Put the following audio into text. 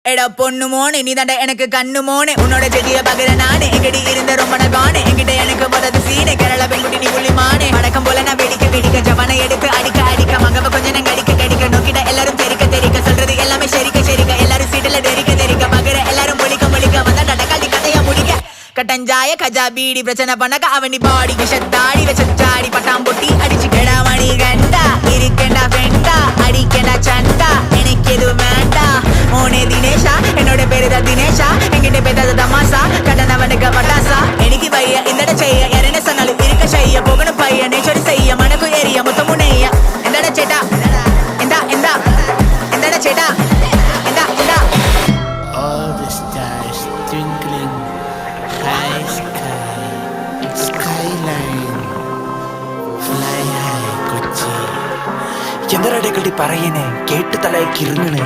எடா பொண்ணு மோனு நீ தாண்ட எனக்கு கண்ணு மோனு உன்னோட செடிய பகிர நானு எங்கடி இருந்த ரொம்ப நகானு என்கிட்ட எனக்கு பதது சீனு கேரளா பெண்குட்டி நீ புள்ளி மானு வணக்கம் போல நான் வெடிக்க ஜவானை எடுத்து அடிக்க மகவ கொஞ்சம் நாங்க கடிக்க நோக்கிட்ட எல்லாரும் தெரிக்க சொல்றது எல்லாமே ஷெரிக்க எல்லாரும் சீட்டுல தெரிக்க பகிர எல்லாரும் மொழிக்க வந்தா நடக்காதி கதையா முடிக்க கட்டஞ்சாய கஜா பீடி பிரச்சனை பண்ணக்க அவனி பாடி விஷத்தாடி வச்சாடி பட்டாம் பொட்டி அடிச்சு கெடா மணி கண்டா இருக்கேண்டா ஃப்ரெண்டா அடிக்கேண்டா சண்டா எனக்கு எது வேண்டா மோனே தினேஷா என்னோட பேரு தான் தினேஷா என்கிட்ட பேசாத தமாசா கடனவனுக்கு பட்டாசா எனக்கு பைய இந்த செய்ய யாரென்ன சொன்னாலும் இருக்க செய்ய போகணும் பைய நேச்சர் செய்ய மனக்கு ஏறிய மொத்தம் முனைய எந்தட சேட்டா எந்தட சேட்டா எந்தா All the stars twinkling, high sky, skyline, fly high Kochi. എന്തരടെ കളി പറയണേ കേട്ട് തലയ്ക്ക് ഇരുന്നേ